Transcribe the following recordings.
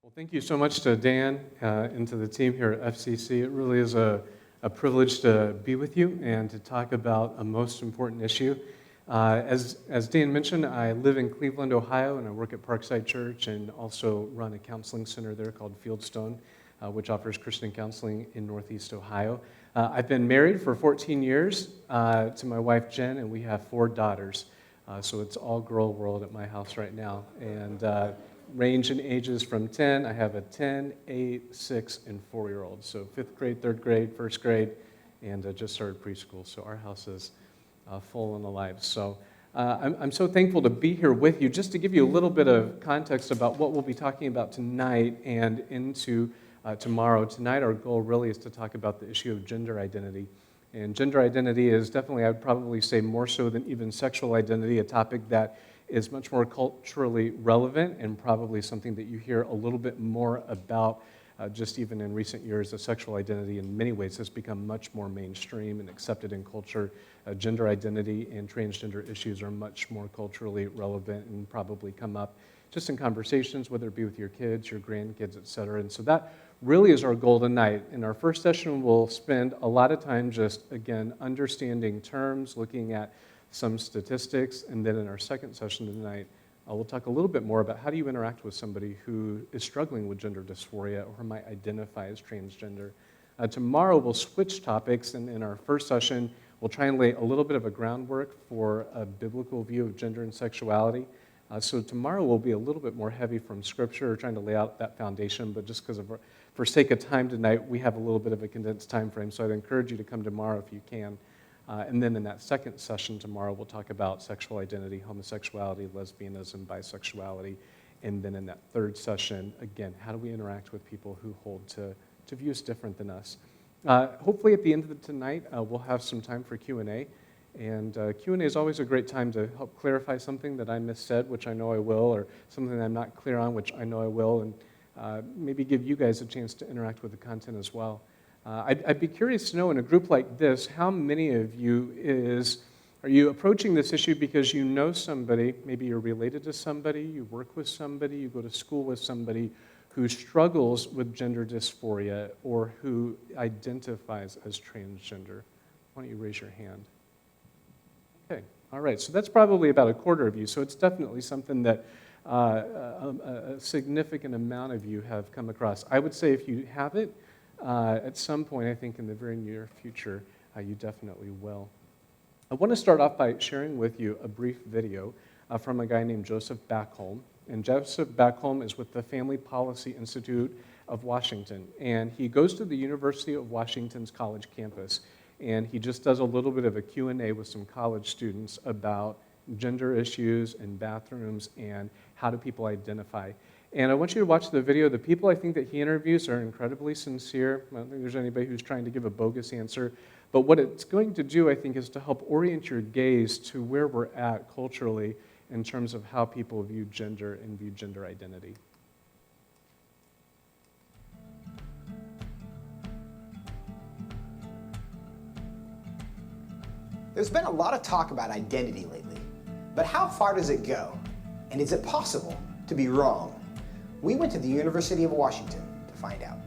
Well, thank you so much to Dan and to the team here at FCC. It really is a privilege to be with you and to talk about a most important issue. As Dan mentioned, I live in Cleveland, Ohio, and I work at Parkside Church and also run a counseling center there called Fieldstone, which offers Christian counseling in Northeast Ohio. I've been married for 14 years to my wife, Jen, and we have 4 daughters. So it's all girl world at my house right now. And range in ages from 10. I have a 10, 8, 6, and 4-year-old. So 5th grade, 3rd grade, 1st grade, and just started preschool. So our house is full and alive. So I'm so thankful to be here with you. Just to give you a little bit of context about what we'll be talking about tonight and into tomorrow. Tonight our goal really is to talk about the issue of gender identity. And gender identity is definitely, I would probably say more so than even sexual identity, a topic that is much more culturally relevant and probably something that you hear a little bit more about just even in recent years. The sexual identity in many ways has become much more mainstream and accepted in culture. Gender identity and transgender issues are much more culturally relevant and probably come up just in conversations, whether it be with your kids, your grandkids, et cetera. And so that really is our goal tonight. In our first session, we'll spend a lot of time just, again, understanding terms, looking at some statistics, and then in our second session tonight, we'll talk a little bit more about how do you interact with somebody who is struggling with gender dysphoria or who might identify as transgender. Tomorrow, we'll switch topics, and in our first session, we'll try and lay a little bit of a groundwork for a biblical view of gender and sexuality. So tomorrow will be a little bit more heavy from Scripture, trying to lay out that foundation, but just because for sake of time tonight, we have a little bit of a condensed time frame, so I'd encourage you to come tomorrow if you can. And then in that second session tomorrow, we'll talk about sexual identity, homosexuality, lesbianism, bisexuality. And then in that third session, again, how do we interact with people who hold to views different than us? Hopefully at the end of tonight, we'll have some time for Q&A. And Q&A is always a great time to help clarify something that I missaid, which I know I will, or something that I'm not clear on, which I know I will, and maybe give you guys a chance to interact with the content as well. I'd be curious to know, in a group like this, how many of you are you approaching this issue because you know somebody, maybe you're related to somebody, you work with somebody, you go to school with somebody who struggles with gender dysphoria or who identifies as transgender? Why don't you raise your hand? Okay, all right, so that's probably about a quarter of you, so it's definitely something that a significant amount of you have come across. I would say if you haven't, at some point, I think in the very near future, you definitely will. I want to start off by sharing with you a brief video from a guy named Joseph Backholm. And Joseph Backholm is with the Family Policy Institute of Washington. And he goes to the University of Washington's college campus. And he just does a little bit of a Q&A with some college students about gender issues and bathrooms and how do people identify. And I want you to watch the video. The people I think that he interviews are incredibly sincere. I don't think there's anybody who's trying to give a bogus answer. But what it's going to do, I think, is to help orient your gaze to where we're at culturally in terms of how people view gender and view gender identity. There's been a lot of talk about identity lately, but how far does it go? And is it possible to be wrong? We went to the University of Washington to find out.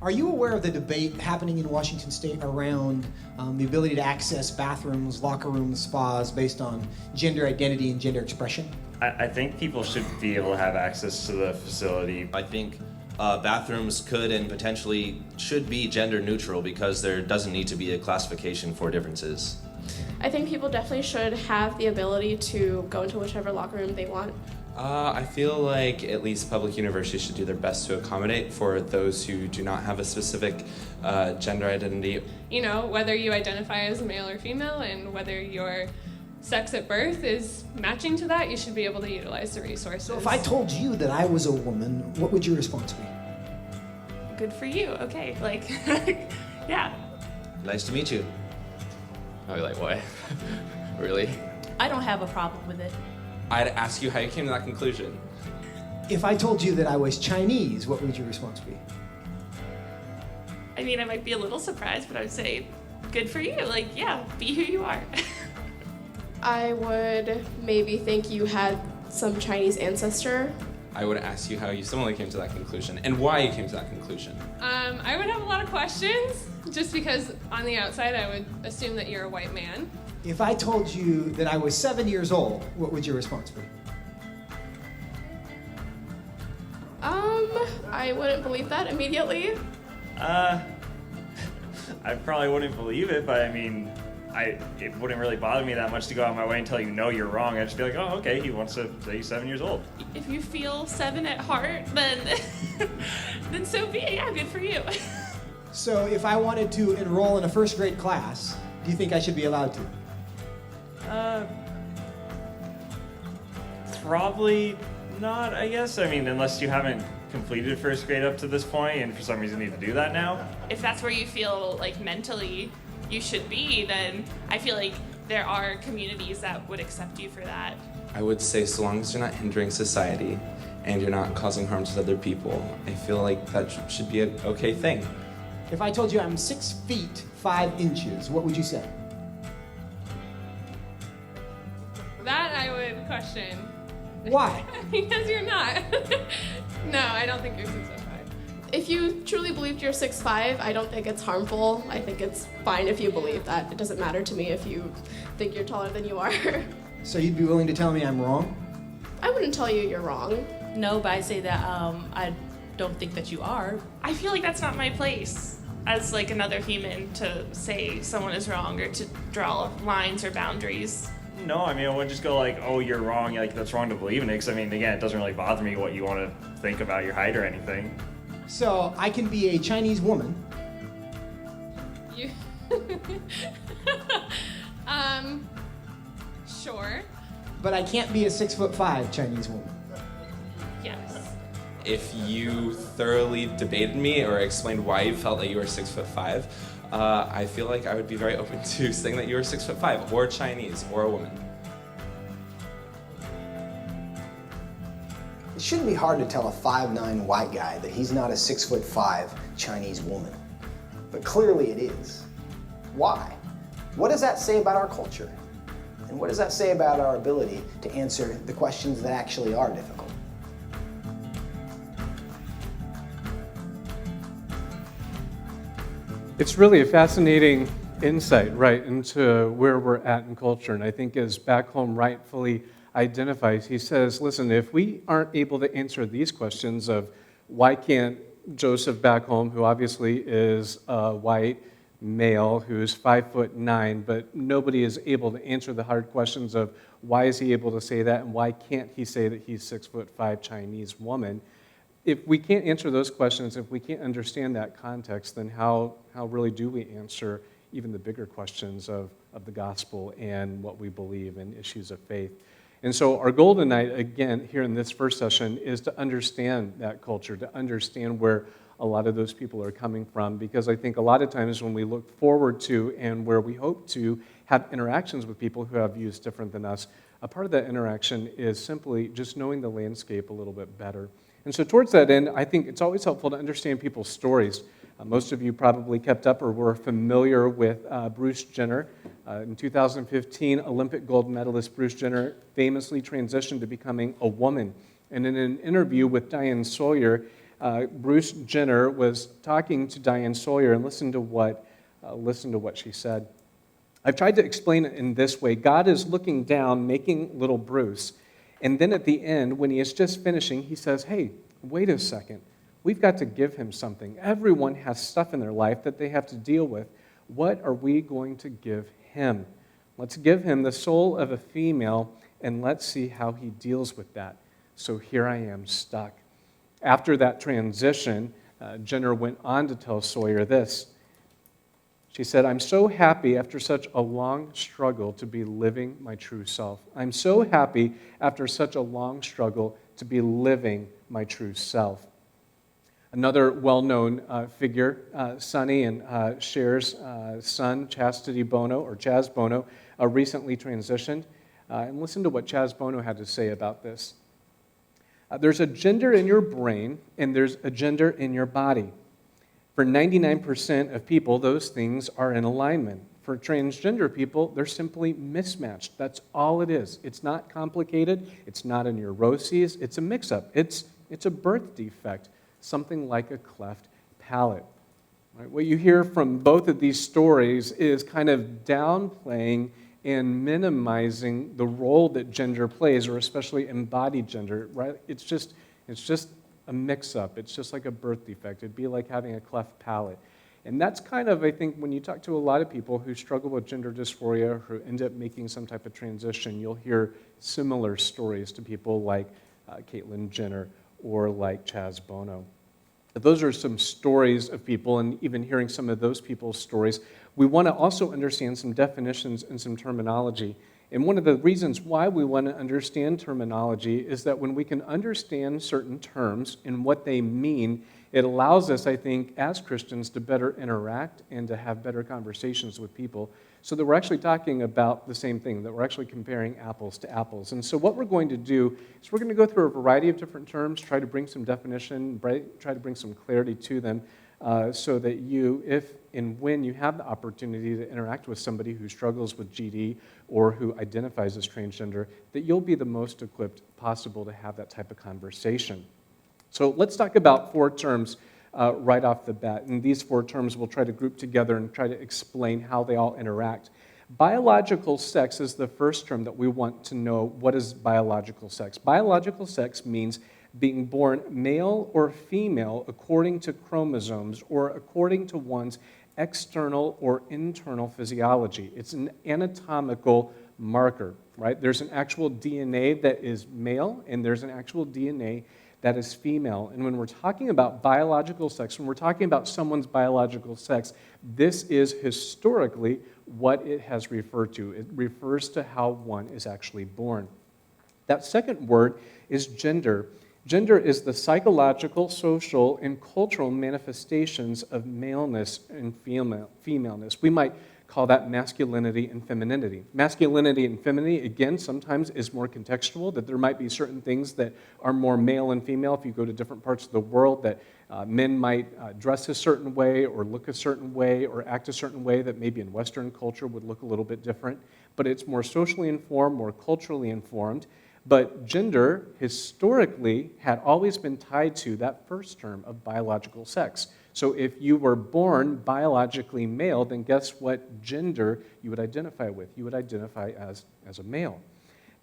Are you aware of the debate happening in Washington State around the ability to access bathrooms, locker rooms, spas based on gender identity and gender expression? I think people should be able to have access to the facility. I think bathrooms could and potentially should be gender neutral because there doesn't need to be a classification for differences. I think people definitely should have the ability to go into whichever locker room they want. I feel like at least public universities should do their best to accommodate for those who do not have a specific gender identity. You know, whether you identify as male or female and whether your sex at birth is matching to that, you should be able to utilize the resources. So if I told you that I was a woman, what would your response be? Good for you, okay, like, yeah. Nice to meet you. I'd be like, what? Really? I don't have a problem with it. I'd ask you how you came to that conclusion. If I told you that I was Chinese, what would your response be? I mean, I might be a little surprised, but I would say, good for you, like, yeah, be who you are. I would maybe think you had some Chinese ancestor. I would ask you how you similarly came to that conclusion and why you came to that conclusion. I would have a lot of questions, just because on the outside I would assume that you're a white man. If I told you that I was 7 years old, what would your response be? I wouldn't believe that immediately. I probably wouldn't believe it, but I mean, it wouldn't really bother me that much to go out of my way and tell you, no, you're wrong. I'd just be like, oh, okay, he wants to say he's 7 years old. If you feel 7 at heart, then then so be it. Yeah, good for you. So if I wanted to enroll in a first grade class, do you think I should be allowed to? Probably not, I guess. I mean, unless you haven't completed first grade up to this point and for some reason need to do that now. If that's where you feel like mentally you should be, then I feel like there are communities that would accept you for that. I would say so long as you're not hindering society and you're not causing harm to other people, I feel like that should be an okay thing. If I told you I'm 6 feet 5 inches, what would you say? That I would question. Why? Because you're not. No, I don't think you're 6'5". If you truly believed you're 6'5", I don't think it's harmful. I think it's fine if you believe that. It doesn't matter to me if you think you're taller than you are. So you'd be willing to tell me I'm wrong? I wouldn't tell you you're wrong. No, but I say that I don't think that you are. I feel like that's not my place as like another human to say someone is wrong or to draw lines or boundaries. No, I mean, I wouldn't just go like, oh, you're wrong, like that's wrong to believe in it, because I mean, again, it doesn't really bother me what you want to think about your height or anything. So I can be a Chinese woman. You. Sure. But I can't be a 6'5" Chinese woman. Yes. If you thoroughly debated me or explained why you felt that you were 6'5", I feel like I would be very open to saying that you were 6'5", or Chinese, or a woman. It shouldn't be hard to tell a 5'9" white guy that he's not a 6'5" Chinese woman. But clearly it is. Why? What does that say about our culture? And what does that say about our ability to answer the questions that actually are difficult? It's really a fascinating insight, right, into where we're at in culture. And I think as Back Home rightfully identifies, he says, listen, if we aren't able to answer these questions of why can't Joseph back home, who obviously is a white male who's 5'9", but nobody is able to answer the hard questions of why is he able to say that and why can't he say that he's 6'5" Chinese woman. If we can't answer those questions, if we can't understand that context, then how really do we answer even the bigger questions of the gospel and what we believe in issues of faith? And so our goal tonight, again, here in this first session, is to understand that culture, to understand where a lot of those people are coming from, because I think a lot of times when we look forward to and where we hope to have interactions with people who have views different than us, a part of that interaction is simply just knowing the landscape a little bit better. And so towards that end, I think it's always helpful to understand people's stories. Most of you probably kept up or were familiar with Bruce Jenner. In 2015, Olympic gold medalist Bruce Jenner famously transitioned to becoming a woman. And in an interview with Diane Sawyer, Bruce Jenner was talking to Diane Sawyer, and listen to what she said. I've tried to explain it in this way. God is looking down, making little Bruce. And then at the end, when he is just finishing, he says, hey, wait a second. We've got to give him something. Everyone has stuff in their life that they have to deal with. What are we going to give him? Let's give him the soul of a female, and let's see how he deals with that. So here I am stuck. After that transition, Jenner went on to tell Sawyer this. She said, I'm so happy after such a long struggle to be living my true self. I'm so happy after such a long struggle to be living my true self. Another well-known figure, Sonny and Cher's son, Chastity Bono, or Chaz Bono, recently transitioned. And listen to what Chaz Bono had to say about this. There's a gender in your brain, and there's a gender in your body. For 99% of people, those things are in alignment. for transgender people, they're simply mismatched. That's all it is. It's not complicated. It's not a neuroses. It's a mix-up. It's a birth defect, something like a cleft palate. Right? What you hear from both of these stories is kind of downplaying and minimizing the role that gender plays, or especially embodied gender. Right? It's just a mix-up. It's just like a birth defect. It'd be like having a cleft palate. And that's kind of, I think, when you talk to a lot of people who struggle with gender dysphoria, who end up making some type of transition, you'll hear similar stories to people like Caitlyn Jenner or like Chaz Bono. Those are some stories of people, and even hearing some of those people's stories, we want to also understand some definitions and some terminology. And one of the reasons why we want to understand terminology is that when we can understand certain terms and what they mean, it allows us, I think, as Christians to better interact and to have better conversations with people so that we're actually talking about the same thing, that we're actually comparing apples to apples. And so what we're going to do is we're going to go through a variety of different terms, try to bring some definition, try to bring some clarity to them so that you, if and when you have the opportunity to interact with somebody who struggles with GD or who identifies as transgender, that you'll be the most equipped possible to have that type of conversation. So let's talk about 4 terms right off the bat. And these 4 terms we'll try to group together and try to explain how they all interact. Biological sex is the first term that we want to know. What is biological sex? Biological sex means being born male or female according to chromosomes or according to one's external or internal physiology. It's an anatomical marker, right? There's an actual DNA that is male and there's an actual DNA that is female. And when we're talking about biological sex, when we're talking about someone's biological sex, this is historically what it has referred to. It refers to how one is actually born. That second word is gender. Gender is the psychological, social, and cultural manifestations of maleness and femaleness. We might call that masculinity and femininity. Masculinity and femininity, again, sometimes is more contextual, that there might be certain things that are more male and female. If you go to different parts of the world, that men might dress a certain way or look a certain way or act a certain way that maybe in Western culture would look a little bit different. But it's more socially informed, more culturally informed. But gender, historically, had always been tied to that first term of biological sex. So if you were born biologically male, then guess what gender you would identify with? You would identify as a male.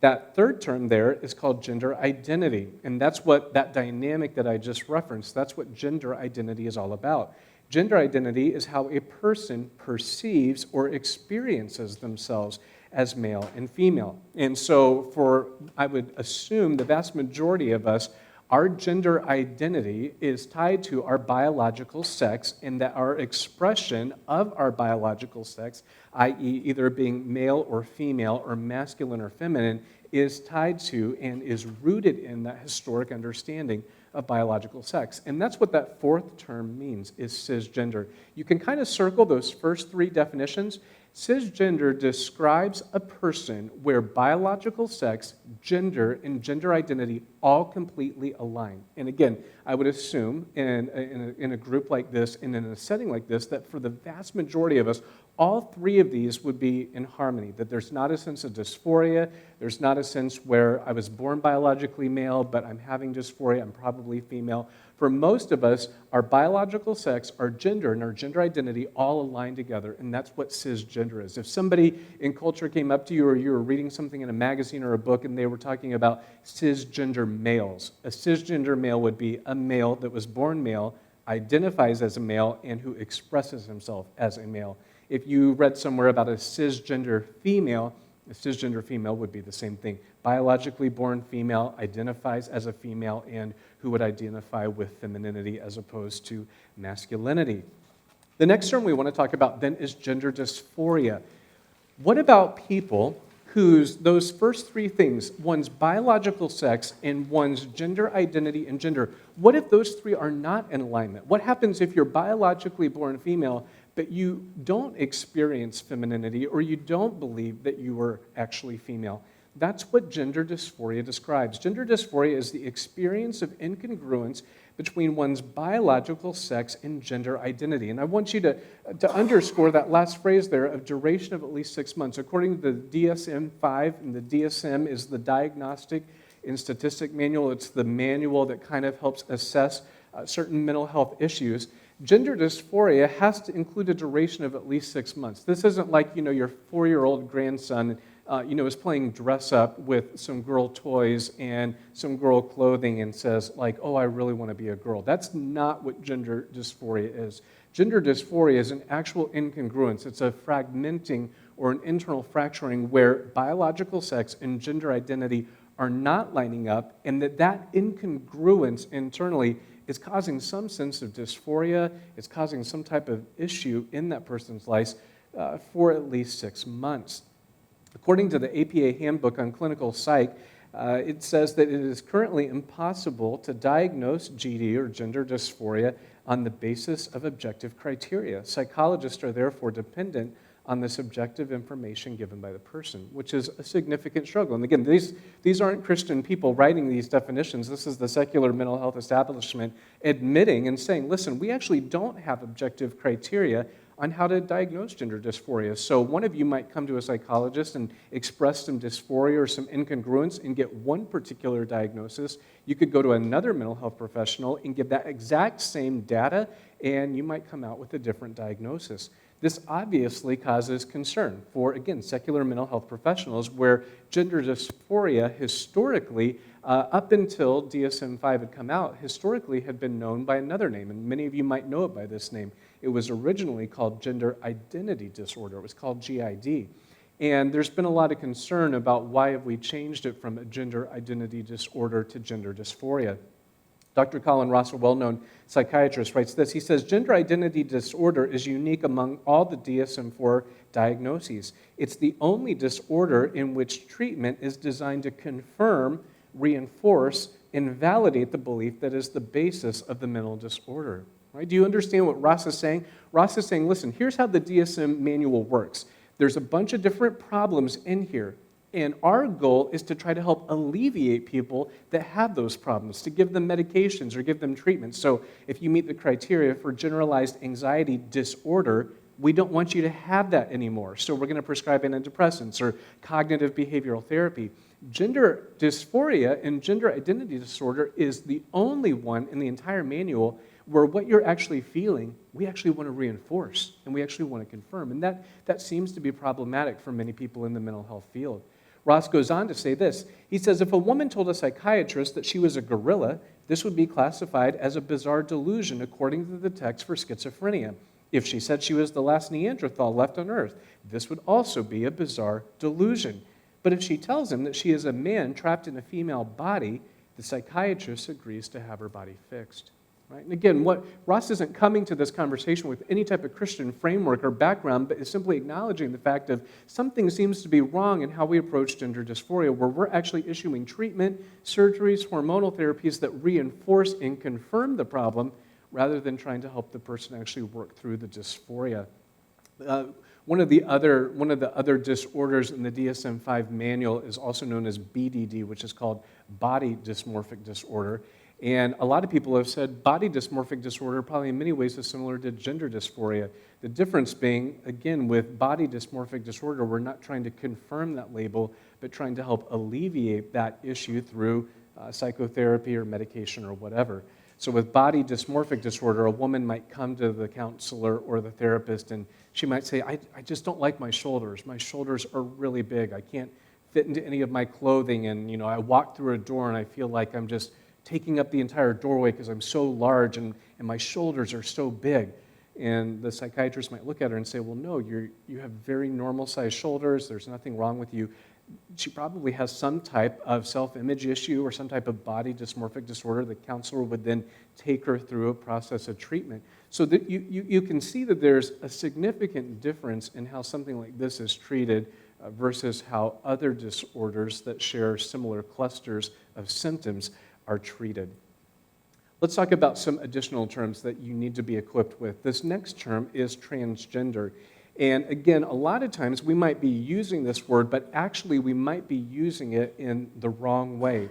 That third term there is called gender identity, and that's what that dynamic that I just referenced, that's what gender identity is all about. Gender identity is how a person perceives or experiences themselves as male and female. And so I would assume the vast majority of us, our gender identity is tied to our biological sex, and that our expression of our biological sex, i.e. either being male or female or masculine or feminine, is tied to and is rooted in that historic understanding of biological sex. And that's what that fourth term means, is cisgender. You can kind of circle those first 3 definitions. Cisgender describes a person where biological sex, gender, and gender identity all completely align. And again, I would assume in a group like this and in a setting like this that for the vast majority of us, all 3 of these would be in harmony, that there's not a sense of dysphoria, there's not a sense where I was born biologically male, but I'm having dysphoria, I'm probably female. For most of us, our biological sex, our gender, and our gender identity all align together, and that's what cisgender is. If somebody in culture came up to you or you were reading something in a magazine or a book and they were talking about cisgender males, a cisgender male would be a male that was born male, identifies as a male, and who expresses himself as a male. If you read somewhere about a cisgender female would be the same thing. Biologically born female, identifies as a female, and who would identify with femininity as opposed to masculinity. The next term we want to talk about then is gender dysphoria. What about people whose those first 3 things, one's biological sex and one's gender identity and gender, what if those 3 are not in alignment? What happens if you're biologically born female, but you don't experience femininity or you don't believe that you were actually female? That's what gender dysphoria describes. Gender dysphoria is the experience of incongruence between one's biological sex and gender identity. And I want you to underscore that last phrase there of duration of at least 6 months. According to the DSM-5, and the DSM is the Diagnostic and Statistic Manual, it's the manual that kind of helps assess certain mental health issues. Gender dysphoria has to include a duration of at least 6 months. This isn't like, your 4-year-old grandson is playing dress up with some girl toys and some girl clothing and says, like, oh, I really want to be a girl. That's not what gender dysphoria is. Gender dysphoria is an actual incongruence. It's a fragmenting or an internal fracturing where biological sex and gender identity are not lining up, and that incongruence internally is causing some sense of dysphoria. It's causing some type of issue in that person's life for at least 6 months. According to the APA Handbook on Clinical Psych, it says that it is currently impossible to diagnose GD or gender dysphoria on the basis of objective criteria. Psychologists are therefore dependent on the subjective information given by the person, which is a significant struggle. And again, these aren't Christian people writing these definitions. This is the secular mental health establishment admitting and saying, listen, we actually don't have objective criteria on how to diagnose gender dysphoria. So one of you might come to a psychologist and express some dysphoria or some incongruence and get one particular diagnosis. You could go to another mental health professional and give that exact same data, and you might come out with a different diagnosis. This obviously causes concern for, again, secular mental health professionals where gender dysphoria historically, up until DSM-5 had come out, historically had been known by another name, and many of you might know it by this name. It was originally called gender identity disorder. It was called GID. And there's been a lot of concern about why have we changed it from a gender identity disorder to gender dysphoria. Dr. Colin Ross, a well-known psychiatrist, writes this. He says, gender identity disorder is unique among all the DSM-4 diagnoses. It's the only disorder in which treatment is designed to confirm, reinforce, and validate the belief that is the basis of the mental disorder. Right? Do you understand what Ross is saying? Ross is saying, listen, here's how the DSM manual works. There's a bunch of different problems in here. And our goal is to try to help alleviate people that have those problems, to give them medications or give them treatment. So if you meet the criteria for generalized anxiety disorder, we don't want you to have that anymore. So we're going to prescribe antidepressants or cognitive behavioral therapy. Gender dysphoria and gender identity disorder is the only one in the entire manual where what you're actually feeling, we actually want to reinforce and we actually want to confirm. And that seems to be problematic for many people in the mental health field. Ross goes on to say this. He says, if a woman told a psychiatrist that she was a gorilla, this would be classified as a bizarre delusion according to the text for schizophrenia. If she said she was the last Neanderthal left on Earth, this would also be a bizarre delusion. But if she tells him that she is a man trapped in a female body, the psychiatrist agrees to have her body fixed. Right? And again, what Ross isn't coming to this conversation with any type of Christian framework or background, but is simply acknowledging the fact of something seems to be wrong in how we approach gender dysphoria, where we're actually issuing treatment, surgeries, hormonal therapies that reinforce and confirm the problem rather than trying to help the person actually work through the dysphoria. One of the other disorders in the DSM-5 manual is also known as BDD, which is called body dysmorphic disorder. And a lot of people have said body dysmorphic disorder probably in many ways is similar to gender dysphoria. The difference being, again, with body dysmorphic disorder, we're not trying to confirm that label, but trying to help alleviate that issue through psychotherapy or medication or whatever. So with body dysmorphic disorder, a woman might come to the counselor or the therapist and she might say, I just don't like my shoulders. My shoulders are really big. I can't fit into any of my clothing, and I walk through a door and I feel like I'm just taking up the entire doorway because I'm so large and my shoulders are so big. And the psychiatrist might look at her and say, well, no, you have very normal-sized shoulders. There's nothing wrong with you. She probably has some type of self-image issue or some type of body dysmorphic disorder. The counselor would then take her through a process of treatment. So that you can see that there's a significant difference in how something like this is treated versus how other disorders that share similar clusters of symptoms are treated. Let's talk about some additional terms that you need to be equipped with. This next term is transgender. And again, a lot of times we might be using this word, but actually we might be using it in the wrong way.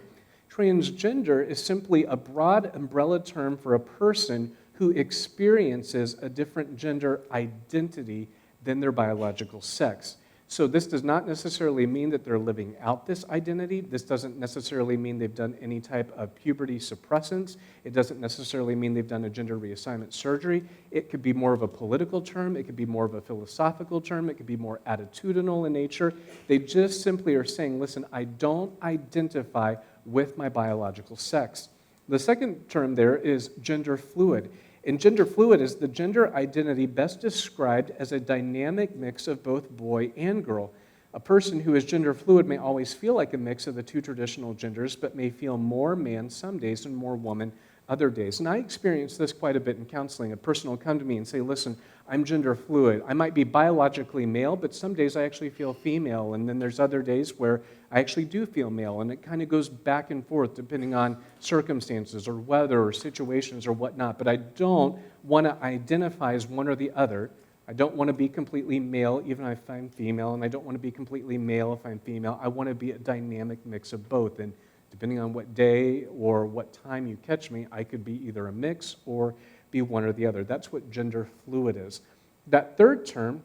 Transgender is simply a broad umbrella term for a person who experiences a different gender identity than their biological sex. So this does not necessarily mean that they're living out this identity. This doesn't necessarily mean they've done any type of puberty suppressants. It doesn't necessarily mean they've done a gender reassignment surgery. It could be more of a political term. It could be more of a philosophical term. It could be more attitudinal in nature. They just simply are saying, listen, I don't identify with my biological sex. The second term there is gender fluid. And gender fluid is the gender identity best described as a dynamic mix of both boy and girl. A person who is gender fluid may always feel like a mix of the two traditional genders, but may feel more man some days and more woman other days. And I experience this quite a bit in counseling. A person will come to me and say, listen, I'm gender fluid. I might be biologically male, but some days I actually feel female. And then there's other days where I actually do feel male. And it kind of goes back and forth depending on circumstances or weather or situations or whatnot. But I don't want to identify as one or the other. I don't want to be completely male even if I'm female. And I don't want to be completely male if I'm female. I want to be a dynamic mix of both. And depending on what day or what time you catch me, I could be either a mix or be one or the other. That's what gender fluid is. That third term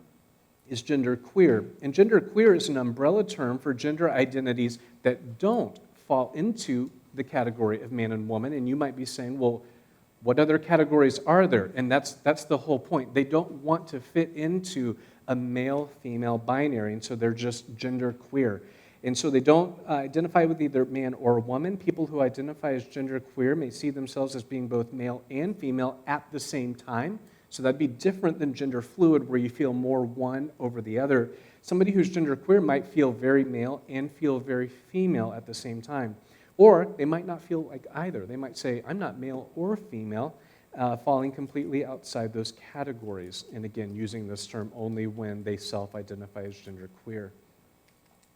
is gender queer. And gender queer is an umbrella term for gender identities that don't fall into the category of man and woman. And you might be saying, well, what other categories are there? And that's the whole point. They don't want to fit into a male-female binary, and so they're just gender queer. And so they don't identify with either man or woman. People who identify as genderqueer may see themselves as being both male and female at the same time. So that'd be different than gender fluid, where you feel more one over the other. Somebody who's genderqueer might feel very male and feel very female at the same time. Or they might not feel like either. They might say, I'm not male or female, falling completely outside those categories. And again, using this term only when they self-identify as genderqueer.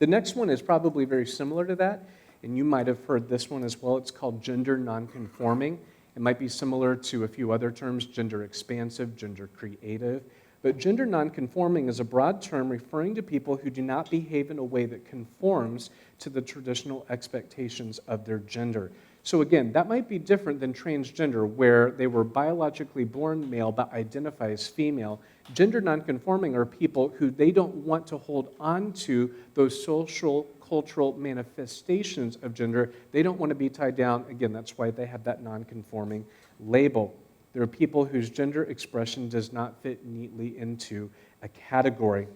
The next one is probably very similar to that, and you might have heard this one as well. It's called gender nonconforming. It might be similar to a few other terms, gender expansive, gender creative. But gender nonconforming is a broad term referring to people who do not behave in a way that conforms to the traditional expectations of their gender. So again, that might be different than transgender, where they were biologically born male but identify as female. Gender nonconforming are people who they don't want to hold on to those social, cultural manifestations of gender. They don't want to be tied down. Again, that's why they have that nonconforming label. There are people whose gender expression does not fit neatly into a category.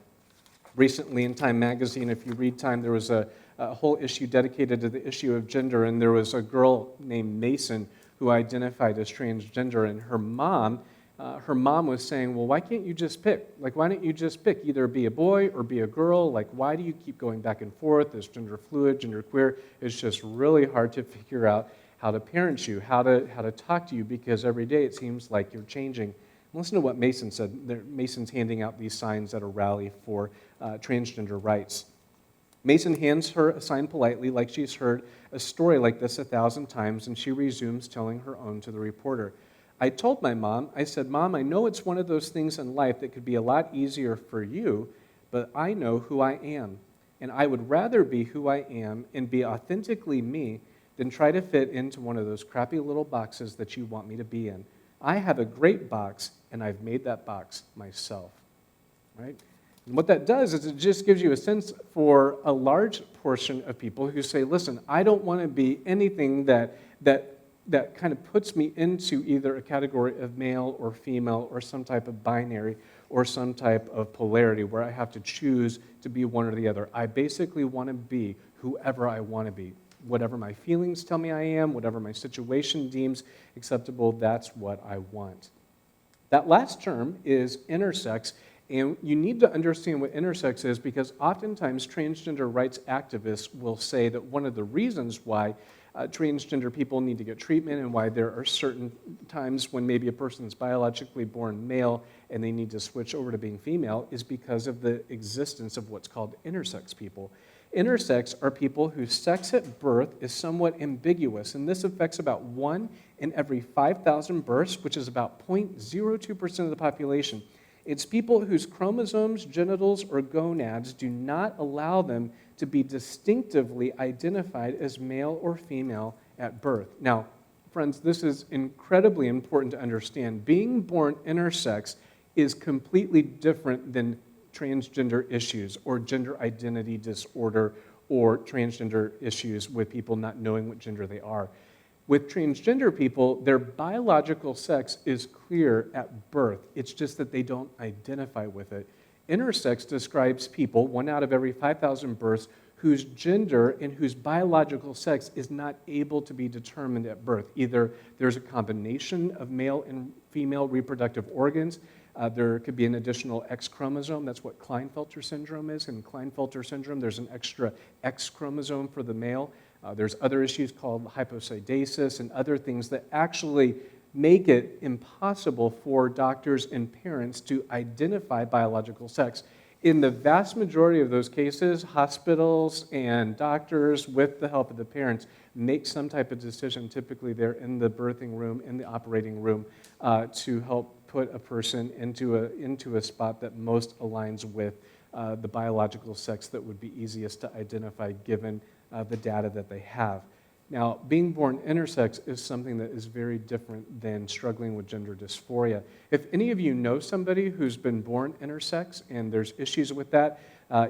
Recently in Time magazine, if you read Time, there was a whole issue dedicated to the issue of gender, and there was a girl named Mason who identified as transgender, and her mom was saying, well, why can't you just pick? Like, why don't you just pick either be a boy or be a girl? Like, why do you keep going back and forth? This gender fluid, gender queer, it's just really hard to figure out how to parent you, how to talk to you, because every day it seems like you're changing. Listen to what Mason said. Mason's handing out these signs at a rally for transgender rights. Mason hands her a sign politely, like she's heard a story like this 1,000 times, and she resumes telling her own to the reporter. I told my mom, I said, Mom, I know it's one of those things in life that could be a lot easier for you, but I know who I am, and I would rather be who I am and be authentically me than try to fit into one of those crappy little boxes that you want me to be in. I have a great box, and I've made that box myself, right? And what that does is it just gives you a sense for a large portion of people who say, listen, I don't want to be anything that kind of puts me into either a category of male or female or some type of binary or some type of polarity where I have to choose to be one or the other. I basically want to be whoever I want to be. Whatever my feelings tell me I am, whatever my situation deems acceptable, that's what I want. That last term is intersex. And you need to understand what intersex is, because oftentimes transgender rights activists will say that one of the reasons why transgender people need to get treatment and why there are certain times when maybe a person is biologically born male and they need to switch over to being female is because of the existence of what's called intersex people. Intersex are people whose sex at birth is somewhat ambiguous, and this affects about 1 in every 5,000 births, which is about 0.02% of the population. It's people whose chromosomes, genitals, or gonads do not allow them to be distinctively identified as male or female at birth. Now, friends, this is incredibly important to understand. Being born intersex is completely different than transgender issues or gender identity disorder or transgender issues with people not knowing what gender they are. With transgender people, their biological sex is clear at birth. It's just that they don't identify with it. Intersex describes people, 1 out of every 5,000 births, whose gender and whose biological sex is not able to be determined at birth. Either there's a combination of male and female reproductive organs, there could be an additional X chromosome. That's what Klinefelter syndrome is. In Klinefelter syndrome, there's an extra X chromosome for the male. There's other issues called hypocydasis and other things that actually make it impossible for doctors and parents to identify biological sex. In the vast majority of those cases, hospitals and doctors, with the help of the parents, make some type of decision. Typically, they're in the birthing room, in the operating room, to help put a person into a spot that most aligns with the biological sex that would be easiest to identify given the data that they have. Now, being born intersex is something that is very different than struggling with gender dysphoria. If any of you know somebody who's been born intersex and there's issues with that,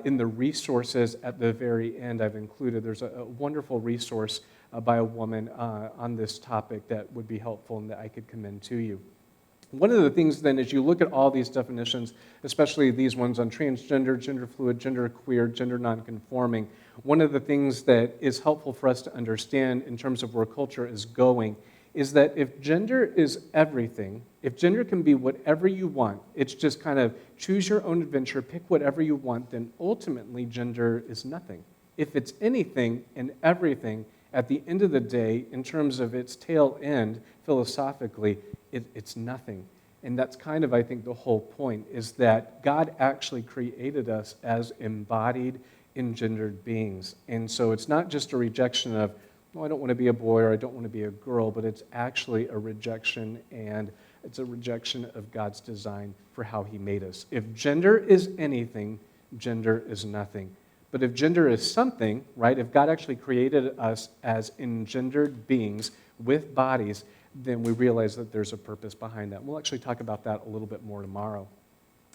in the resources at the very end I've included, there's a wonderful resource by a woman on this topic that would be helpful and that I could commend to you. One of the things then, as you look at all these definitions, especially these ones on transgender, gender fluid, gender queer, gender nonconforming, one of the things that is helpful for us to understand in terms of where culture is going is that if gender is everything, if gender can be whatever you want, it's just kind of choose your own adventure, pick whatever you want, then ultimately gender is nothing. If it's anything and everything, at the end of the day, in terms of its tail end, philosophically, it's nothing. And that's kind of, I think, the whole point, is that God actually created us as embodied, engendered beings. And so it's not just a rejection of, oh, I don't want to be a boy or I don't want to be a girl, but it's actually a rejection, and it's a rejection of God's design for how he made us. If gender is anything, gender is nothing. But if gender is something, right, if God actually created us as engendered beings with bodies, then we realize that there's a purpose behind that. We'll actually talk about that a little bit more tomorrow.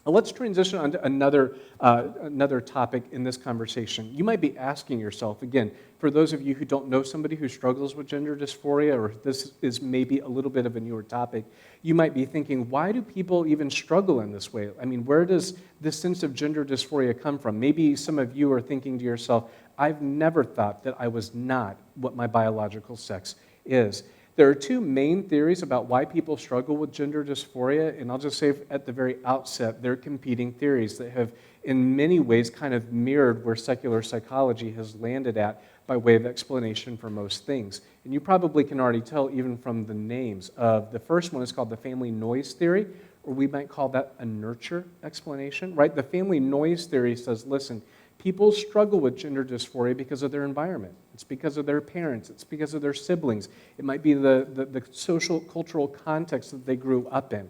Now let's transition on to another topic in this conversation. You might be asking yourself, again, for those of you who don't know somebody who struggles with gender dysphoria, or this is maybe a little bit of a newer topic, you might be thinking, why do people even struggle in this way? I mean, where does this sense of gender dysphoria come from? Maybe some of you are thinking to yourself, I've never thought that I was not what my biological sex is. There are two main theories about why people struggle with gender dysphoria, and I'll just say at the very outset, they're competing theories that have in many ways kind of mirrored where secular psychology has landed at by way of explanation for most things. And you probably can already tell even from the names. The first one is called the family noise theory, or we might call that a nurture explanation, right? The family noise theory says, listen, people struggle with gender dysphoria because of their environment. It's because of their parents. It's because of their siblings. It might be the social, cultural context that they grew up in.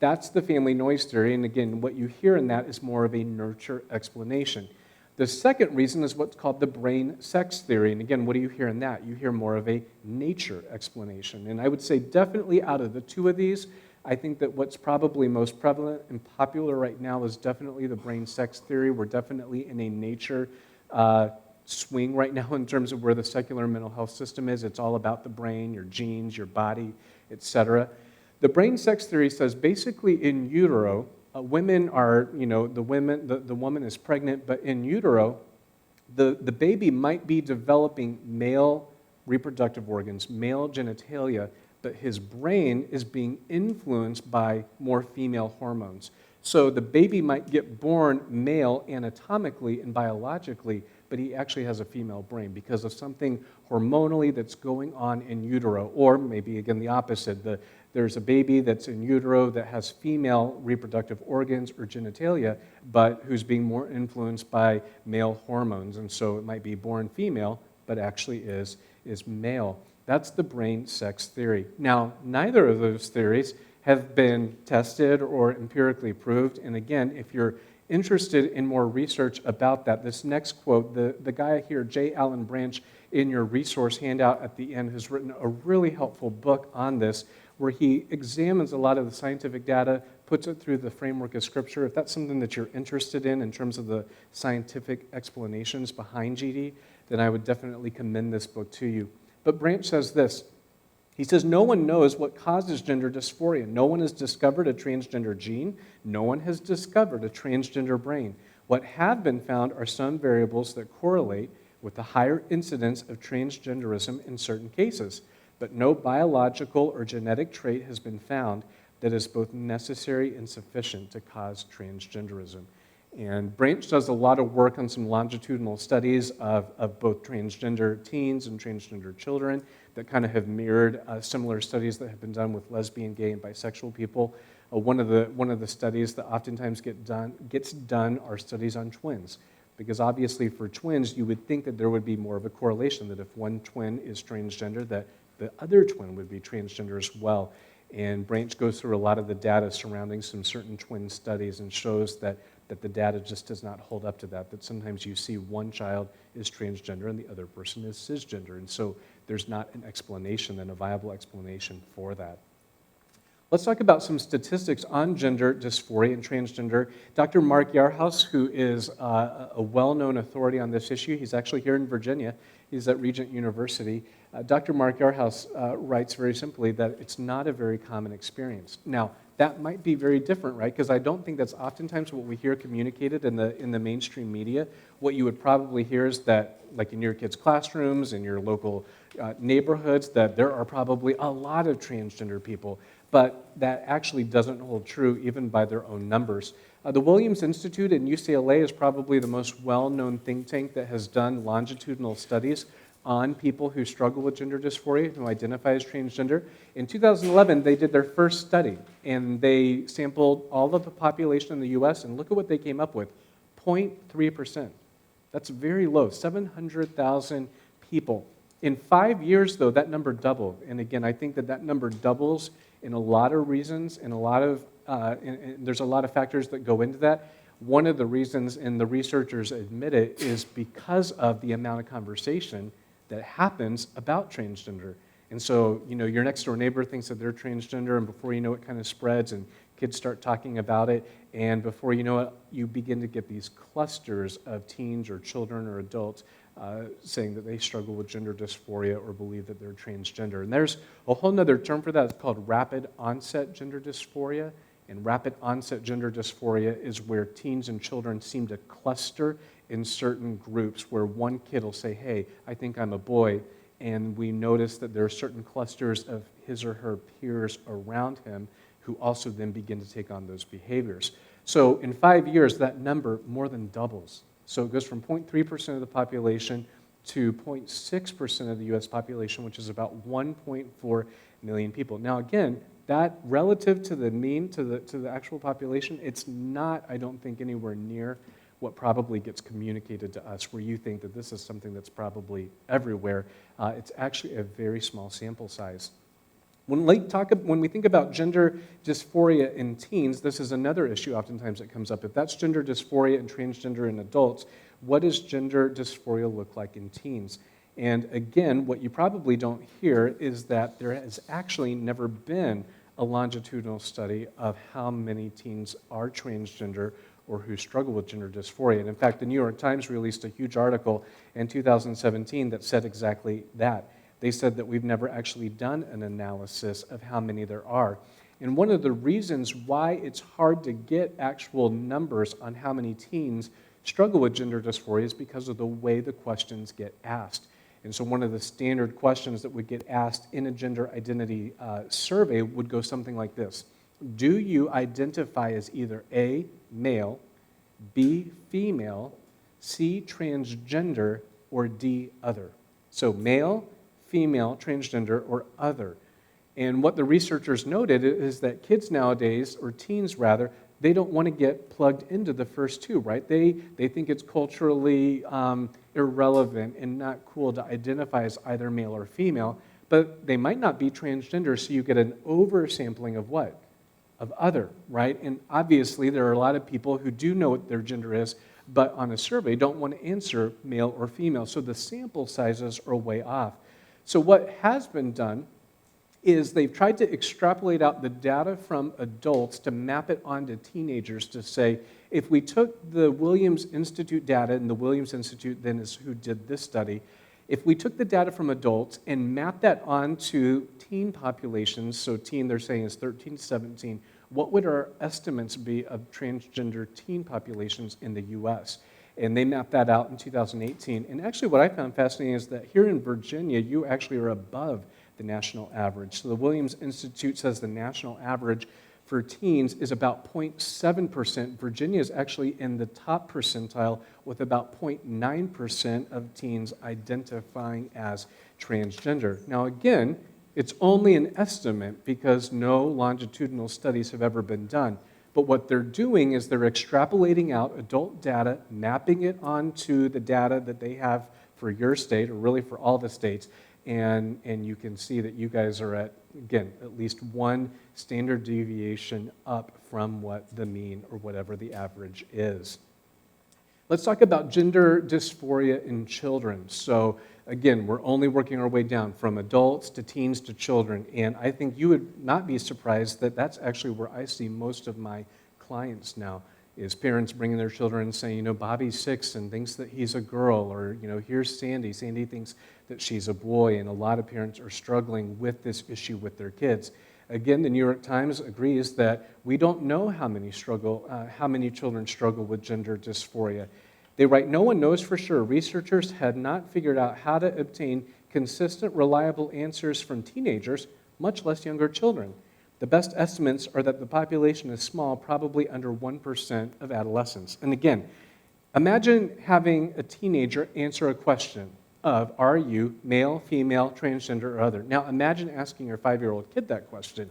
That's the family noise theory, and again, what you hear in that is more of a nurture explanation. The second reason is what's called the brain sex theory, and again, what do you hear in that? You hear more of a nature explanation, and I would say definitely out of the two of these, I think that what's probably most prevalent and popular right now is definitely the brain sex theory. We're definitely in a nature swing right now in terms of where the secular mental health system is. It's all about the brain, your genes, your body, etc. The brain sex theory says basically in utero, women are, the woman is pregnant, but in utero, the baby might be developing male reproductive organs, male genitalia, but his brain is being influenced by more female hormones. So the baby might get born male anatomically and biologically, but he actually has a female brain because of something hormonally that's going on in utero. Or maybe, again, the opposite. There's a baby that's in utero that has female reproductive organs or genitalia, but who's being more influenced by male hormones. And so it might be born female, but actually is male. That's the brain sex theory. Now, neither of those theories have been tested or empirically proved. And again, if you're interested in more research about that, this next quote, the guy here, J. Allen Branch, in your resource handout at the end, has written a really helpful book on this, where he examines a lot of the scientific data, puts it through the framework of Scripture. If that's something that you're interested in terms of the scientific explanations behind GD, then I would definitely commend this book to you. But Branch says this. He says, no one knows what causes gender dysphoria. No one has discovered a transgender gene. No one has discovered a transgender brain. What have been found are some variables that correlate with the higher incidence of transgenderism in certain cases. But no biological or genetic trait has been found that is both necessary and sufficient to cause transgenderism. And Branch does a lot of work on some longitudinal studies of both transgender teens and transgender children that kind of have mirrored similar studies that have been done with lesbian, gay, and bisexual people. One of the studies that oftentimes gets done are studies on twins. Because obviously for twins, you would think that there would be more of a correlation, that if one twin is transgender, that the other twin would be transgender as well. And Branch goes through a lot of the data surrounding some certain twin studies and shows that the data just does not hold up to that sometimes you see one child is transgender and the other person is cisgender. And so there's not an explanation, and a viable explanation for that. Let's talk about some statistics on gender dysphoria and transgender. Dr. Mark Yarhouse, who is a well-known authority on this issue, he's actually here in Virginia. He's at Regent University. Dr. Mark Yarhouse writes very simply that it's not a very common experience. Now, that might be very different, right? Because I don't think that's oftentimes what we hear communicated in the mainstream media. What you would probably hear is that, like in your kids' classrooms, in your local neighborhoods, that there are probably a lot of transgender people. But that actually doesn't hold true even by their own numbers. The Williams Institute in UCLA is probably the most well-known think tank that has done longitudinal studies on people who struggle with gender dysphoria, who identify as transgender. In 2011, they did their first study, and they sampled all of the population in the US, and look at what they came up with, 0.3%. That's very low, 700,000 people. In 5 years, though, that number doubled. And again, I think that number doubles in a lot of reasons, and there's a lot of factors that go into that. One of the reasons, and the researchers admit it, is because of the amount of conversation that happens about transgender. And so, your next door neighbor thinks that they're transgender, and before you know it kind of spreads, and kids start talking about it, and before you know it, you begin to get these clusters of teens or children or adults saying that they struggle with gender dysphoria or believe that they're transgender. And there's a whole other term for that. It's called rapid onset gender dysphoria. And rapid onset gender dysphoria is where teens and children seem to cluster in certain groups, where one kid will say, hey, I think I'm a boy, and we notice that there are certain clusters of his or her peers around him who also then begin to take on those behaviors. So in 5 years, that number more than doubles. So it goes from 0.3% of the population to 0.6% of the US population, which is about 1.4 million people. Now again, that relative to the mean, to the actual population, it's not, I don't think, anywhere near what probably gets communicated to us, where you think that this is something that's probably everywhere. It's actually a very small sample size. When we think about gender dysphoria in teens, this is another issue oftentimes that comes up. If that's gender dysphoria and transgender in adults, what does gender dysphoria look like in teens? And again, what you probably don't hear is that there has actually never been a longitudinal study of how many teens are transgender or who struggle with gender dysphoria. And in fact, the New York Times released a huge article in 2017 that said exactly that. They said that we've never actually done an analysis of how many there are. And one of the reasons why it's hard to get actual numbers on how many teens struggle with gender dysphoria is because of the way the questions get asked. And so one of the standard questions that would get asked in a gender identity survey would go something like this. Do you identify as either A, male, B, female, C, transgender, or D, other? So male, female, transgender, or other. And what the researchers noted is that kids nowadays, or teens rather, they don't want to get plugged into the first two, right? They think it's culturally irrelevant and not cool to identify as either male or female, but they might not be transgender, so you get an oversampling of what? of other, right? And obviously, there are a lot of people who do know what their gender is, but on a survey don't want to answer male or female. So the sample sizes are way off. So what has been done is they've tried to extrapolate out the data from adults to map it onto teenagers to say, if we took the Williams Institute data, and the Williams Institute then is who did this study, if we took the data from adults and mapped that onto teen populations, so teen they're saying is 13 to 17, what would our estimates be of transgender teen populations in the US? And they mapped that out in 2018. And actually what I found fascinating is that here in Virginia, you actually are above the national average. So the Williams Institute says the national average for teens is about 0.7%. Virginia is actually in the top percentile with about 0.9% of teens identifying as transgender. Now again, it's only an estimate because no longitudinal studies have ever been done. But what they're doing is they're extrapolating out adult data, mapping it onto the data that they have for your state, or really for all the states, and you can see that you guys are at, again, at least one standard deviation up from what the mean or whatever the average is. Let's talk about gender dysphoria in children. So again, we're only working our way down from adults to teens to children, and I think you would not be surprised that that's actually where I see most of my clients now, is parents bringing their children and saying, you know, Bobby's 6 and thinks that he's a girl, or, you know, here's Sandy. Sandy thinks that she's a boy, and a lot of parents are struggling with this issue with their kids. Again, the New York Times agrees that we don't know how many children struggle with gender dysphoria. They write, no one knows for sure. Researchers had not figured out how to obtain consistent, reliable answers from teenagers, much less younger children. The best estimates are that the population is small, probably under 1% of adolescents. And again, imagine having a teenager answer a question of, are you male, female, transgender, or other? Now imagine asking your 5-year-old kid that question.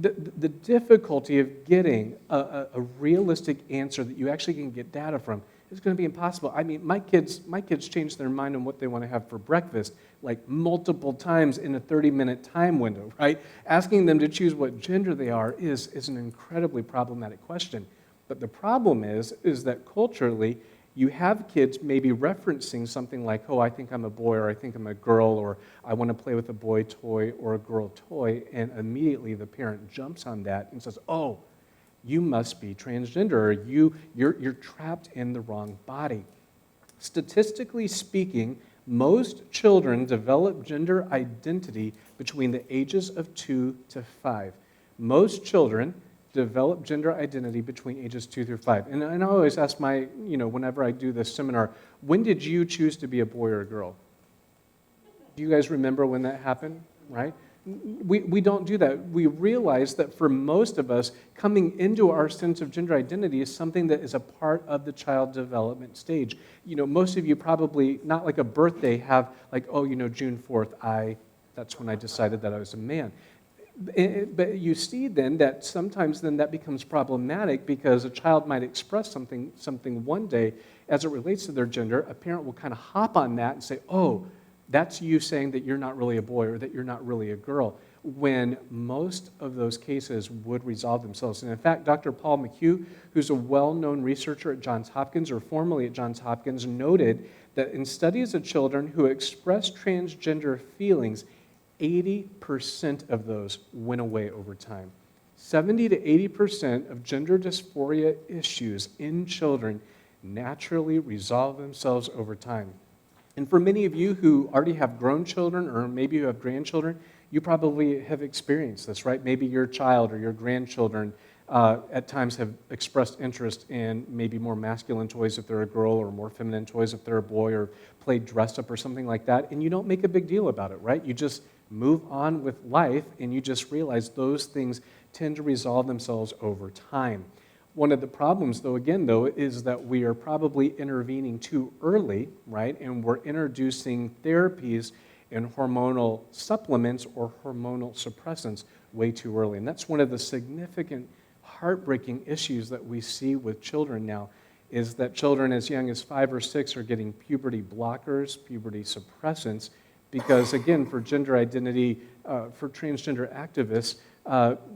The difficulty of getting a realistic answer that you actually can get data from is going to be impossible. I mean, my kids change their mind on what they want to have for breakfast like multiple times in a 30-minute time window, right? Asking them to choose what gender they are is an incredibly problematic question. But the problem is that culturally, you have kids maybe referencing something like, oh, I think I'm a boy, or I think I'm a girl, or I want to play with a boy toy or a girl toy, and immediately the parent jumps on that and says, oh, you must be transgender, or you're trapped in the wrong body. Statistically speaking, most children develop gender identity between the ages of 2 to 5. Most children develop gender identity between ages 2 through 5. And I always ask whenever I do this seminar, when did you choose to be a boy or a girl? Do you guys remember when that happened, right? We don't do that. We realize that for most of us, coming into our sense of gender identity is something that is a part of the child development stage. You know, most of you probably, not like a birthday, have like, oh, you know, June 4th, that's when I decided that I was a man. But you see then that sometimes then that becomes problematic because a child might express something one day as it relates to their gender. A parent will kind of hop on that and say, oh, that's you saying that you're not really a boy or that you're not really a girl, when most of those cases would resolve themselves. And in fact, Dr. Paul McHugh, who's a well-known researcher at Johns Hopkins, or formerly at Johns Hopkins, noted that in studies of children who expressed transgender feelings, 80% of those went away over time. 70 to 80% of gender dysphoria issues in children naturally resolve themselves over time. And for many of you who already have grown children, or maybe you have grandchildren, you probably have experienced this, right? Maybe your child or your grandchildren at times have expressed interest in maybe more masculine toys if they're a girl, or more feminine toys if they're a boy, or played dress up or something like that, and you don't make a big deal about it, right? You just move on with life, and you just realize those things tend to resolve themselves over time. One of the problems, though, is that we are probably intervening too early, right? And we're introducing therapies and hormonal supplements or hormonal suppressants way too early. And that's one of the significant, heartbreaking issues that we see with children now, is that children as young as 5 or 6 are getting puberty blockers, puberty suppressants, because, again, for gender identity, for transgender activists,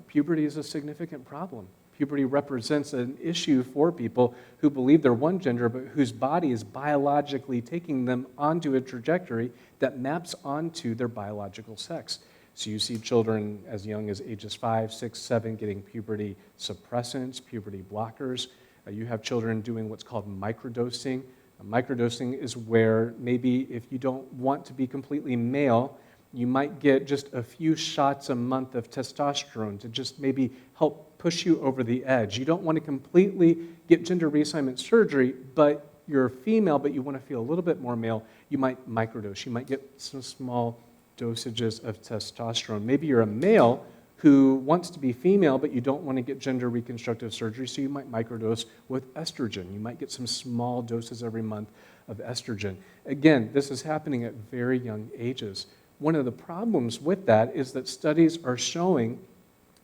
puberty is a significant problem. Puberty represents an issue for people who believe they're one gender, but whose body is biologically taking them onto a trajectory that maps onto their biological sex. So you see children as young as ages 5, 6, 7 getting puberty suppressants, puberty blockers. You have children doing what's called microdosing. Microdosing is where maybe if you don't want to be completely male, you might get just a few shots a month of testosterone to just maybe help push you over the edge. You don't want to completely get gender reassignment surgery, but you're female, but you want to feel a little bit more male. You might microdose. You might get some small dosages of testosterone. Maybe you're a male who wants to be female, but you don't want to get gender reconstructive surgery, so you might microdose with estrogen. You might get some small doses every month of estrogen. Again, this is happening at very young ages. One of the problems with that is that studies are showing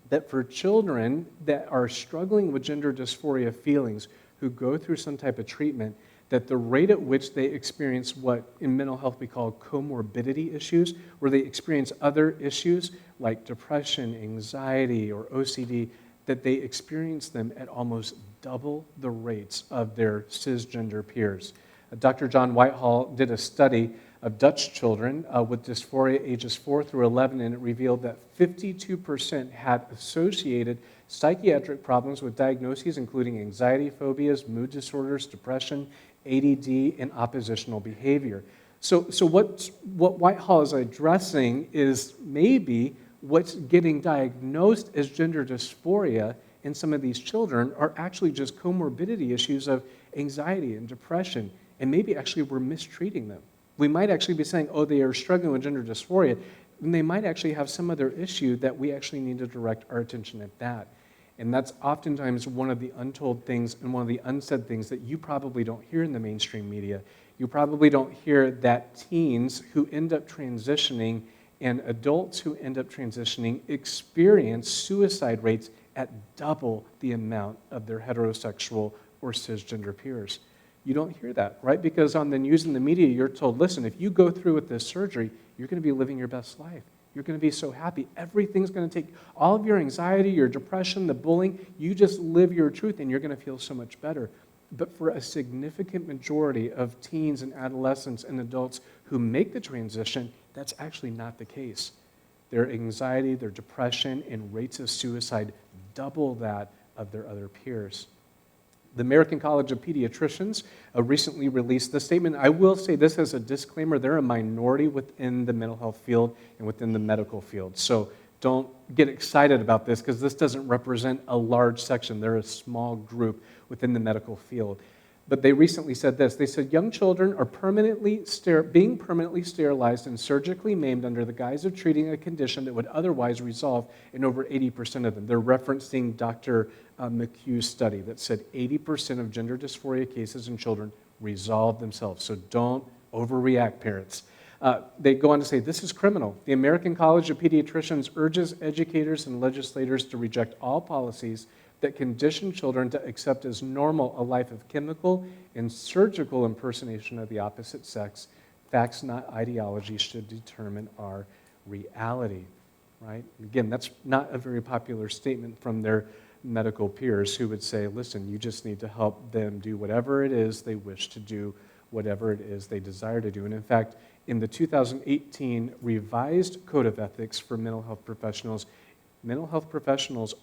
that for children that are struggling with gender dysphoria feelings, who go through some type of treatment, that the rate at which they experience what in mental health we call comorbidity issues, where they experience other issues like depression, anxiety, or OCD, that they experience them at almost double the rates of their cisgender peers. Dr. John Whitehall did a study of Dutch children with dysphoria ages 4 through 11, and it revealed that 52% had associated psychiatric problems with diagnoses including anxiety, phobias, mood disorders, depression, ADD, and oppositional behavior. So what Whitehall is addressing is maybe what's getting diagnosed as gender dysphoria in some of these children are actually just comorbidity issues of anxiety and depression, and maybe actually we're mistreating them. We might actually be saying, oh, they are struggling with gender dysphoria, and they might actually have some other issue that we actually need to direct our attention at that. And that's oftentimes one of the untold things and one of the unsaid things that you probably don't hear in the mainstream media. You probably don't hear that teens who end up transitioning and adults who end up transitioning experience suicide rates at double the amount of their heterosexual or cisgender peers. You don't hear that, right? Because on the news and the media, you're told, listen, if you go through with this surgery, you're going to be living your best life. You're going to be so happy. Everything's going to take all of your anxiety, your depression, the bullying. You just live your truth, and you're going to feel so much better. But for a significant majority of teens and adolescents and adults who make the transition, that's actually not the case. Their anxiety, their depression, and rates of suicide double that of their other peers. The American College of Pediatricians recently released the statement. I will say this as a disclaimer, they're a minority within the mental health field and within the medical field. So don't get excited about this because this doesn't represent a large section. They're a small group within the medical field. But they recently said this. They said young children are being permanently sterilized and surgically maimed under the guise of treating a condition that would otherwise resolve in over 80% of them. They're referencing Dr. McHugh's study that said 80% of gender dysphoria cases in children resolve themselves. So don't overreact, parents. They go on to say, this is criminal. The American College of Pediatricians urges educators and legislators to reject all policies that condition children to accept as normal a life of chemical and surgical impersonation of the opposite sex. Facts, not ideology, should determine our reality, right? Again, that's not a very popular statement from their medical peers who would say, listen, you just need to help them do whatever it is they wish to do, whatever it is they desire to do. And in fact, in the 2018 revised Code of Ethics for mental health professionals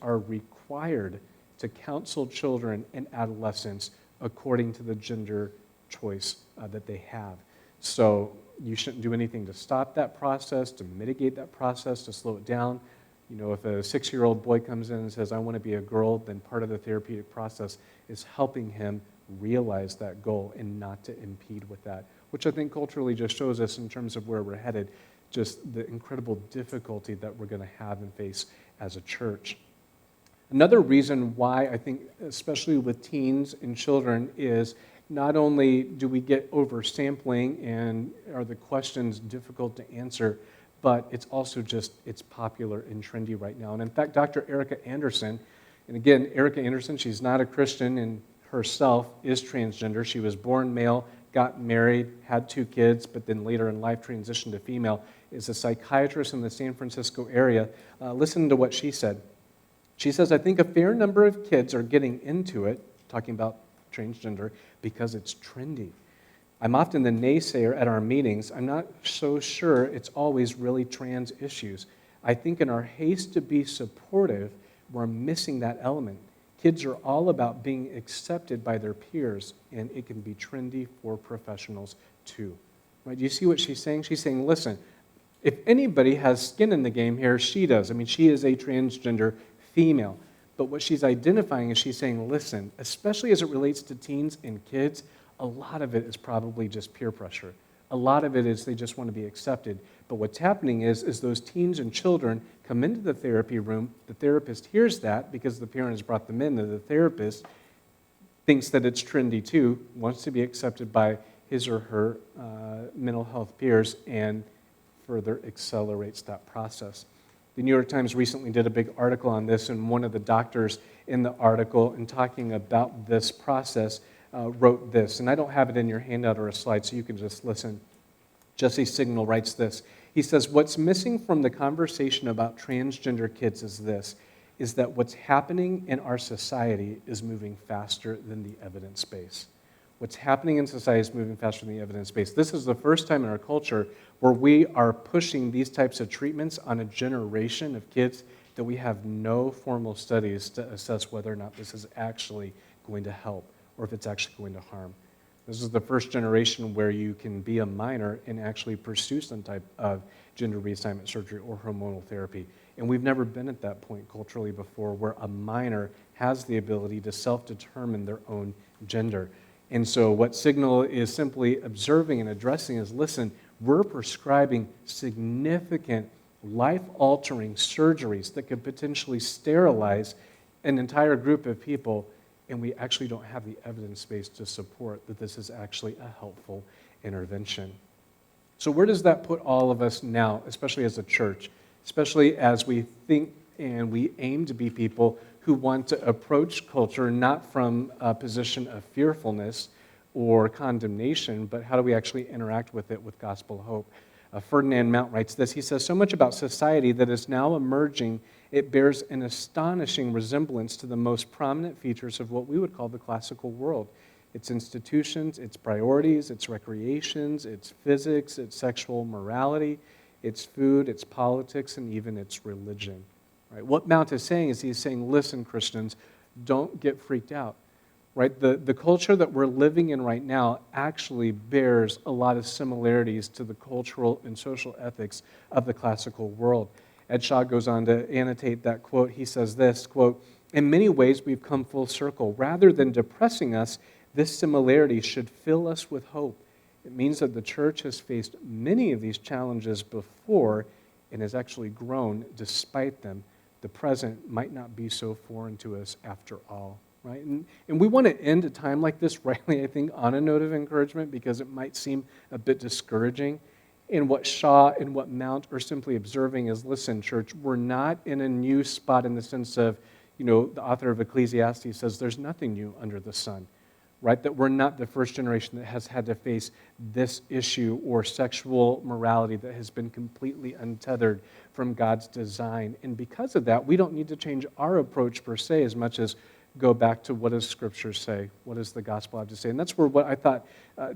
are required to counsel children and adolescents according to the gender choice that they have. So you shouldn't do anything to stop that process, to mitigate that process, to slow it down. You know, if a 6-year-old boy comes in and says, I want to be a girl, then part of the therapeutic process is helping him realize that goal and not to impede with that, which I think culturally just shows us in terms of where we're headed, just the incredible difficulty that we're going to have and face as a church. Another reason why I think, especially with teens and children, is not only do we get oversampling and are the questions difficult to answer, but it's also just, it's popular and trendy right now. And in fact, Dr. Erica Anderson, and again, Erica Anderson, she's not a Christian and herself is transgender. She was born male, got married, had 2 kids, but then later in life transitioned to female. is a psychiatrist in the San Francisco area. Listen to what she said. She says, I think a fair number of kids are getting into it, talking about transgender, because it's trendy. I'm often the naysayer at our meetings. I'm not so sure it's always really trans issues. I think in our haste to be supportive, we're missing that element. Kids are all about being accepted by their peers, and it can be trendy for professionals too. Right? Do you see what she's saying? She's saying, listen, if anybody has skin in the game here, she does. I mean, she is a transgender female. But what she's identifying is she's saying, listen, especially as it relates to teens and kids, a lot of it is probably just peer pressure. A lot of it is they just want to be accepted. But what's happening is those teens and children come into the therapy room, the therapist hears that because the parent has brought them in, and the therapist thinks that it's trendy too, wants to be accepted by his or her mental health peers, and further accelerates that process. The New York Times recently did a big article on this, and one of the doctors in the article, in talking about this process, wrote this, and I don't have it in your handout or a slide, so you can just listen. Jesse Signal writes this. He says, what's missing from the conversation about transgender kids is that what's happening in our society is moving faster than the evidence base. What's happening in society is moving faster than the evidence base. This is the first time in our culture where we are pushing these types of treatments on a generation of kids that we have no formal studies to assess whether or not this is actually going to help or if it's actually going to harm. This is the first generation where you can be a minor and actually pursue some type of gender reassignment surgery or hormonal therapy. And we've never been at that point culturally before where a minor has the ability to self-determine their own gender. And so what Signal is simply observing and addressing is, listen, we're prescribing significant life-altering surgeries that could potentially sterilize an entire group of people, and we actually don't have the evidence base to support that this is actually a helpful intervention. So where does that put all of us now, especially as a church, especially as we think and we aim to be people who want to approach culture not from a position of fearfulness or condemnation, but how do we actually interact with it with gospel hope? Ferdinand Mount writes this. He says, so much about society that is now emerging, it bears an astonishing resemblance to the most prominent features of what we would call the classical world. Its institutions, its priorities, its recreations, its physics, its sexual morality, its food, its politics, and even its religion. Right? What Mount is saying is he's saying, listen, Christians, don't get freaked out. Right? The culture that we're living in right now actually bears a lot of similarities to the cultural and social ethics of the classical world. Ed Shaw goes on to annotate that quote. He says this, quote, in many ways we've come full circle. Rather than depressing us, this similarity should fill us with hope. It means that the church has faced many of these challenges before and has actually grown despite them. The present might not be so foreign to us after all. Right? And we want to end a time like this, rightly, I think, on a note of encouragement because it might seem a bit discouraging. And what Shaw and what Mount are simply observing is, listen, church, we're not in a new spot in the sense of, the author of Ecclesiastes says there's nothing new under the sun, right? That we're not the first generation that has had to face this issue or sexual morality that has been completely untethered from God's design. And because of that, we don't need to change our approach per se as much as go back to what does Scripture say? What does the gospel have to say? And that's where what I thought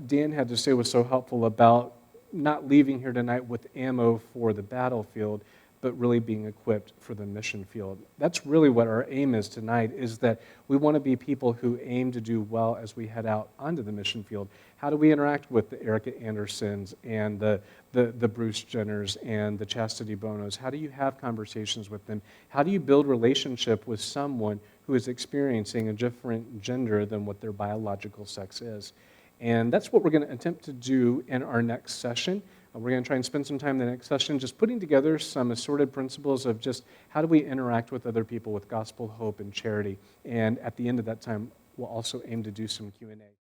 Dan had to say was so helpful about not leaving here tonight with ammo for the battlefield, but really being equipped for the mission field. That's really what our aim is tonight, is that we want to be people who aim to do well as we head out onto the mission field. How do we interact with the Erica Andersons and the Bruce Jenners and the Chastity Bonos? How do you have conversations with them? How do you build relationship with someone who is experiencing a different gender than what their biological sex is? And that's what we're going to attempt to do in our next session. We're going to try and spend some time in the next session just putting together some assorted principles of just how do we interact with other people with gospel, hope, and charity. And at the end of that time, we'll also aim to do some Q&A.